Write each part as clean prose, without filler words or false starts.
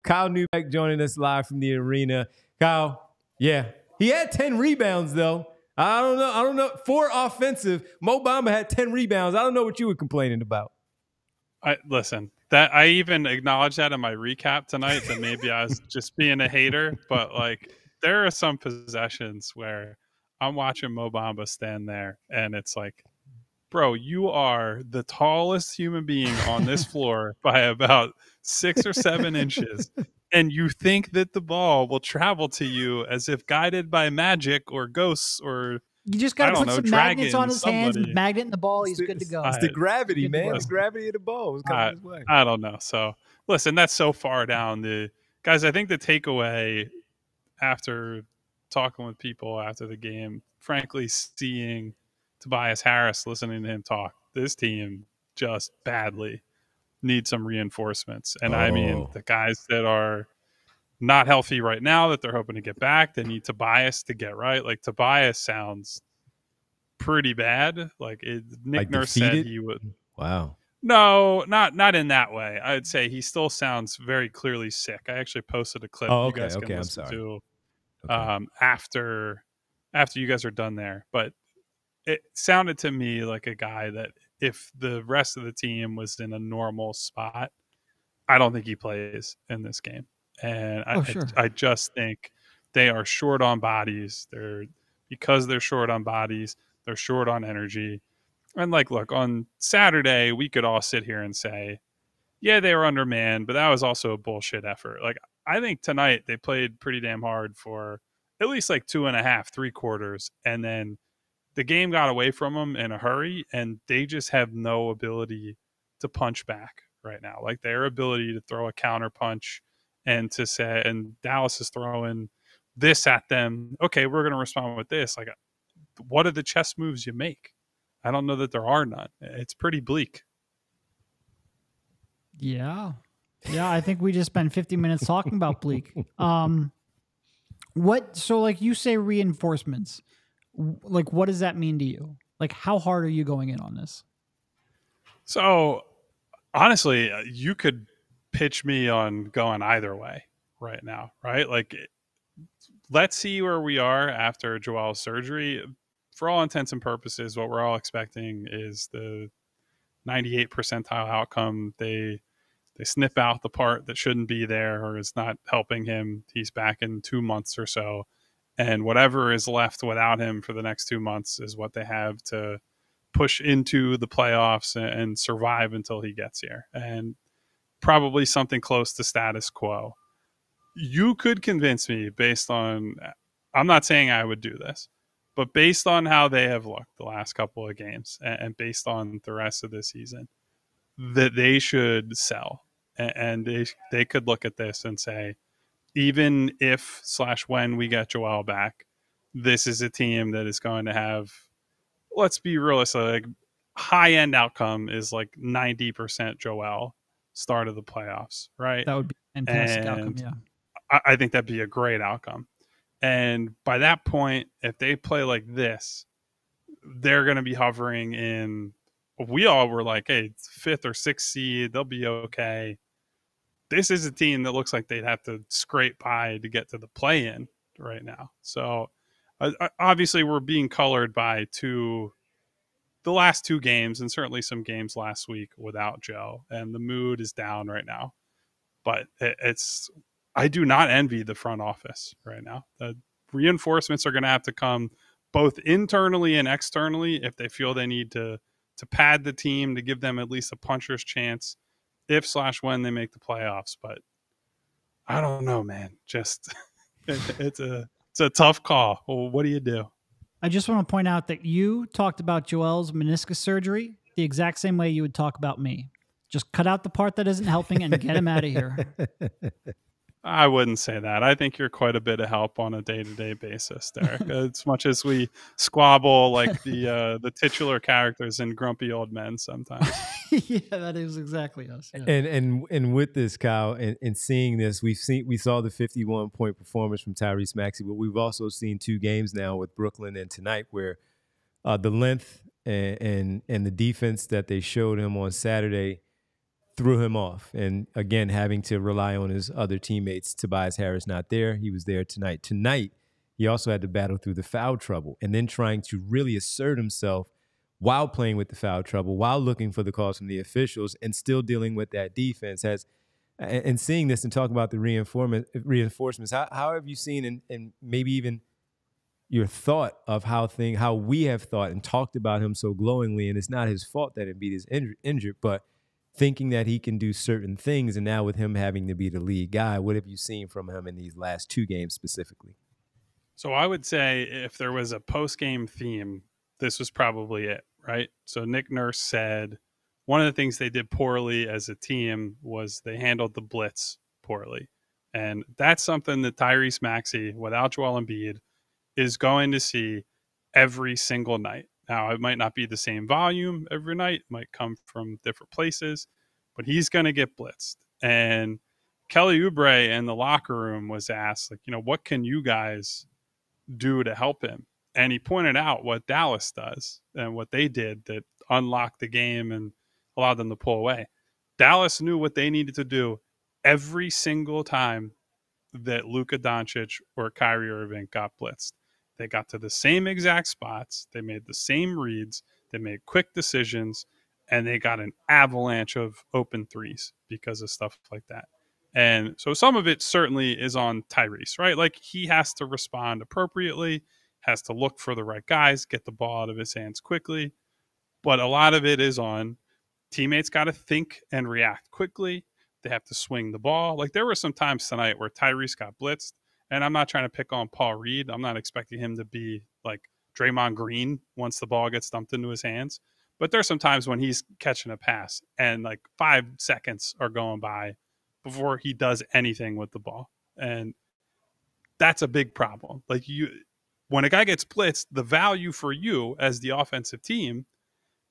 Kyle Neubeck joining us live from the arena. Kyle, yeah, he had 10 rebounds though. I don't know. 4 offensive. Mo Bamba had 10 rebounds. I don't know what you were complaining about. Listen, that I even acknowledged that in my recap tonight, that maybe I was just being a hater, but like there are some possessions where I'm watching Mo Bamba stand there and it's like, bro, you are the tallest human being on this floor by about 6 or 7 inches. And you think that the ball will travel to you as if guided by magic or ghosts or you just got to put some magnets on his hands, magnet in the ball. He's good to go. It's the gravity, man. The gravity of the ball was coming his way. I don't know. So, listen, that's so far down. Guys, I think the takeaway after talking with people after the game, frankly, seeing Tobias Harris, listening to him talk, this team just badly needs some reinforcements. And I mean, the guys that are not healthy right now that they're hoping to get back, they need Tobias to get right. Like Tobias sounds pretty bad. Nick Nurse said he would. Wow. No, not in that way. I'd say he still sounds very clearly sick. I actually posted a clip you guys can listen to after you guys are done there. But it sounded to me like a guy that if the rest of the team was in a normal spot, I don't think he plays in this game. And I just think they are short on bodies. Because they're short on bodies, they're short on energy. And look, on Saturday, we could all sit here and say, yeah, they were undermanned, but that was also a bullshit effort. I think tonight they played pretty damn hard for at least 2.5, 3 quarters. And then the game got away from them in a hurry, and they just have no ability to punch back right now. Their ability to throw a counter punch and to say, and Dallas is throwing this at them. Okay, we're going to respond with this. What are the chess moves you make? I don't know that there are none. It's pretty bleak. Yeah. I think we just spent 50 minutes talking about bleak. So you say reinforcements, what does that mean to you? How hard are you going in on this? So honestly, you could pitch me on going either way right now, right? Let's see where we are after Joel's surgery. For all intents and purposes, what we're all expecting is the 98 percentile outcome. They snip out the part that shouldn't be there or is not helping him. He's back in 2 months or so. And whatever is left without him for the next 2 months is what they have to push into the playoffs and survive until he gets here. And probably something close to status quo. You could convince me based on, I'm not saying I would do this, but based on how they have looked the last couple of games and based on the rest of the season, that they should sell. And they could look at this and say, even if / when we get Joel back, this is a team that is going to have, let's be realistic, high-end outcome is 90% Joel start of the playoffs, right? That would be a fantastic outcome, yeah. I think that'd be a great outcome. And by that point, if they play like this, they're going to be hovering in, we all were hey, 5th or 6th seed, they'll be okay. This is a team that looks like they'd have to scrape by to get to the play-in right now. So obviously we're being colored by the last 2 games and certainly some games last week without Joe, and the mood is down right now. But I do not envy the front office right now. The reinforcements are going to have to come both internally and externally if they feel they need to pad the team to give them at least a puncher's chance if / when they make the playoffs. But I don't know, man. Just it's a tough call. Well, what do you do? I just want to point out that you talked about Joel's meniscus surgery the exact same way you would talk about me. Just cut out the part that isn't helping and get him out of here. I wouldn't say that. I think you're quite a bit of help on a day-to-day basis, Derek. As much as we squabble the titular characters in Grumpy Old Men sometimes. Yeah, that is exactly us. Yeah. And with this, Kyle, and seeing this, we saw the 51-point performance from Tyrese Maxey, but we've also seen 2 games now with Brooklyn and tonight where the length and the defense that they showed him on Saturday threw him off. And again, having to rely on his other teammates. Tobias Harris not there. He was there tonight. Tonight, he also had to battle through the foul trouble and then trying to really assert himself while playing with the foul trouble, while looking for the calls from the officials and still dealing with that defense. And seeing this and talking about the reinforcements, how have you seen and maybe even your thought of how we have thought and talked about him so glowingly, and it's not his fault that Embiid is injured, but thinking that he can do certain things, and now with him having to be the lead guy, what have you seen from him in these last 2 games specifically? So I would say if there was a post-game theme, this was probably it, right? So Nick Nurse said one of the things they did poorly as a team was they handled the blitz poorly. And that's something that Tyrese Maxey, without Joel Embiid, is going to see every single night. Now, it might not be the same volume every night. It might come from different places, but he's going to get blitzed. And Kelly Oubre in the locker room was asked, like, what can you guys do to help him? And he pointed out what Dallas does and what they did that unlocked the game and allowed them to pull away. Dallas knew what they needed to do every single time that Luka Doncic or Kyrie Irving got blitzed. They got to the same exact spots. They made the same reads. They made quick decisions, and they got an avalanche of open threes because of stuff like that. And so some of it certainly is on Tyrese, right? Like, he has to respond appropriately, has to look for the right guys, get the ball out of his hands quickly. But a lot of it is on teammates got to think and react quickly. They have to swing the ball. Like, there were some times tonight where Tyrese got blitzed, and I'm not trying to pick on Paul Reed. I'm not expecting him to be like Draymond Green once the ball gets dumped into his hands. But there's some times when he's catching a pass and like 5 seconds are going by before he does anything with the ball. And that's a big problem. Like, when a guy gets blitzed, the value for you as the offensive team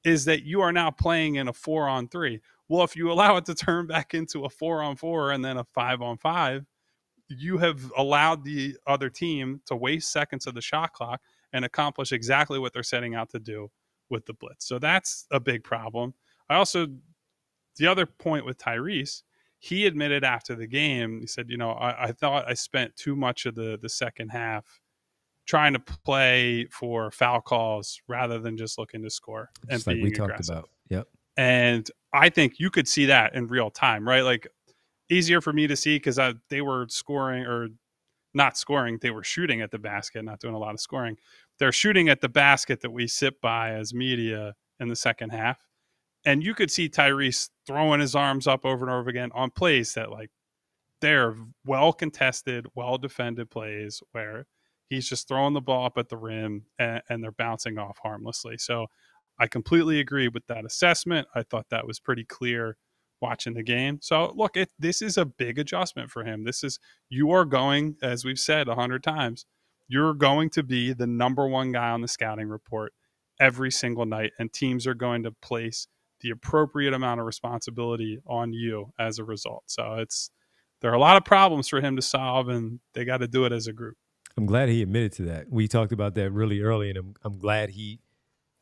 is that you are now playing in a 4-on-3. Well, if you allow it to turn back into a 4-on-4 and then a 5-on-5, you have allowed the other team to waste seconds of the shot clock and accomplish exactly what they're setting out to do with the blitz. So that's a big problem. The other point with Tyrese, he admitted after the game, he said, I thought I spent too much of the second half trying to play for foul calls rather than just looking to score and just like being we talked aggressive. about. Yep. And I think you could see that in real time, right? Like, easier for me to see because they were scoring or not scoring. They were shooting at the basket, not doing a lot of scoring. They're shooting at the basket that we sit by as media in the second half. And you could see Tyrese throwing his arms up over and over again on plays that, like, they're well contested, well defended plays where he's just throwing the ball up at the rim and they're bouncing off harmlessly. So I completely agree with that assessment. I thought that was pretty clear watching the game. So look, this is a big adjustment for him. You are going, as we've said 100 times, you're going to be the number one guy on the scouting report every single night, and teams are going to place the appropriate amount of responsibility on you as a result. So there are a lot of problems for him to solve, and they got to do it as a group. I'm glad he admitted to that. We talked about that really early, and I'm glad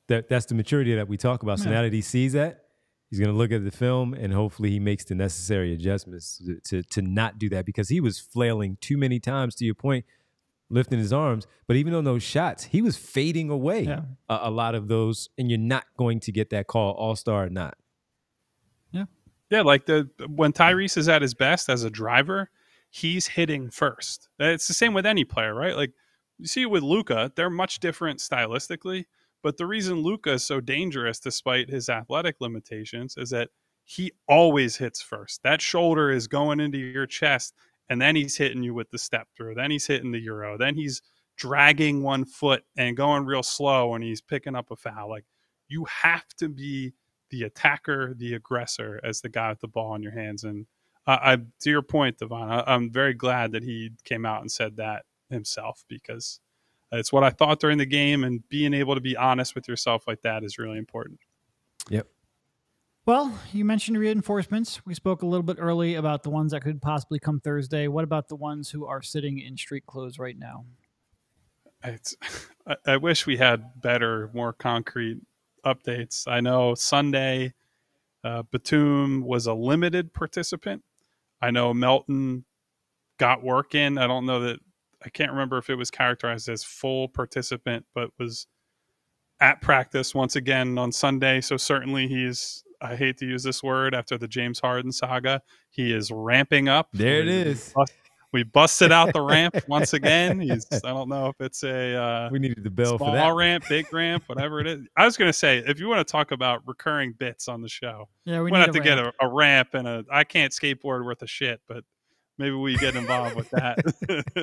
that's the maturity that we talk about. So now that he sees that, he's going to look at the film, and hopefully he makes the necessary adjustments to not do that, because he was flailing too many times, to your point, lifting his arms. But even on those shots, he was fading away a lot of those, and you're not going to get that call, all-star or not. Yeah, like when Tyrese is at his best as a driver, he's hitting first. It's the same with any player, right? Like, you see with Luka, they're much different stylistically, but the reason Luka is so dangerous despite his athletic limitations is that he always hits first. That shoulder is going into your chest, and then he's hitting you with the step through. Then he's hitting the Euro. Then he's dragging one foot and going real slow when he's picking up a foul. Like, you have to be the attacker, the aggressor, as the guy with the ball in your hands. And to your point, Devon, I'm very glad that he came out and said that himself, because it's what I thought during the game, and being able to be honest with yourself like that is really important. Yep. Well, you mentioned reinforcements. We spoke a little bit early about the ones that could possibly come Thursday. What about the ones who are sitting in street clothes right now? I wish we had better, more concrete updates. I know Sunday Batum was a limited participant. I know Melton got work in. I don't know that, I can't remember if it was characterized as full participant, but was at practice once again on Sunday. So certainly he's, I hate to use this word after the James Harden saga, he is ramping up. There it is. We busted out the ramp once again. I don't know if it's a we needed the bell small for that ramp, big ramp, whatever it is. I was going to say, if you want to talk about recurring bits on the show, yeah, we we'll need have to get a ramp and I can't skateboard worth of shit, but maybe we get involved with that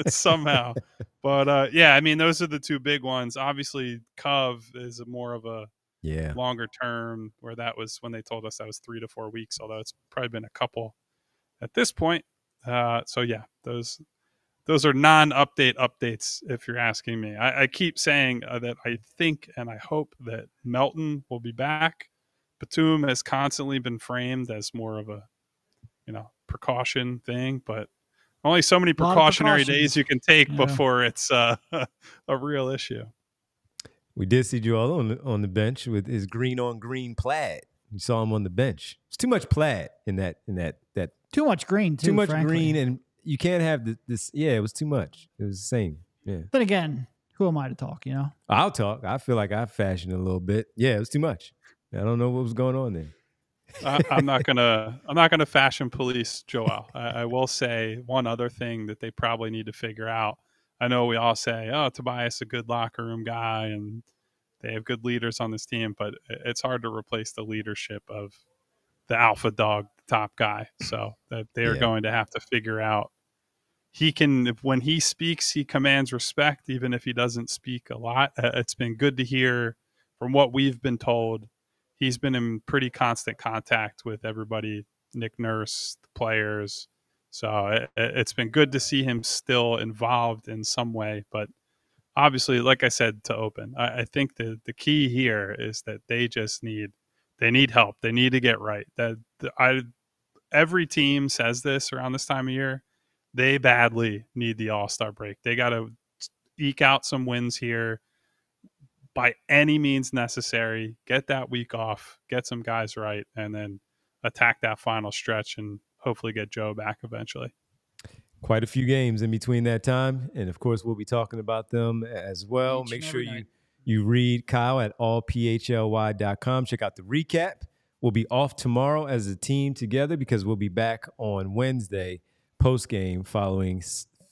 somehow. But yeah, I mean, those are the two big ones. Obviously, Cove is more of a longer term, where that was when they told us that was 3 to 4 weeks, although it's probably been a couple at this point. So yeah, those are non-update updates, if you're asking me. I keep saying that I think and I hope that Melton will be back. Batum has constantly been framed as more of a, precaution thing, but only so many precautionary days you can take before it's a real issue. We did see Joel on the bench with his green on green plaid. You saw him on the bench. It's too much plaid in that. Too much green, too. Too much frankly. green, and you can't have this. Yeah, it was too much. It was the same. Yeah. Then again, who am I to talk? I'll talk. I feel like I fashioned a little bit. Yeah, it was too much. I don't know what was going on there. I'm not gonna fashion police Joel. I will say one other thing that they probably need to figure out. I know we all say, "Oh, Tobias is a good locker room guy," and they have good leaders on this team, but it's hard to replace the leadership of the alpha dog, the top guy. So that they are going to have to figure out. When he speaks, he commands respect, even if he doesn't speak a lot. It's been good to hear from what we've been told. He's been in pretty constant contact with everybody, Nick Nurse, the players. So it's been good to see him still involved in some way. But obviously, like I said to open, I think the key here is that they need help. They need to get right. Every team says this around this time of year. They badly need the All-Star break. They got to eke out some wins here by any means necessary. Get that week off, get some guys right, and then attack that final stretch and hopefully get Joe back eventually. Quite a few games in between that time, and of course we'll be talking about them as well. Make sure you read Kyle at allphly.com. Check out the recap. We'll be off tomorrow as a team together because we'll be back on Wednesday post-game following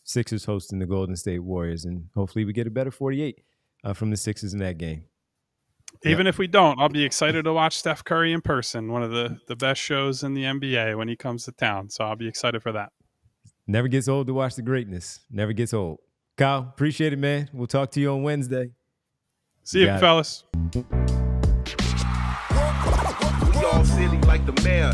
Sixers hosting the Golden State Warriors, and hopefully we get a better 48 from the Sixers in that game. Even if we don't, I'll be excited to watch Steph Curry in person, one of the best shows in the NBA when he comes to town. So I'll be excited for that. Never gets old to watch the greatness. Never gets old. Kyle, appreciate it, man. We'll talk to you on Wednesday. See you, fellas. We all silly like the mayor.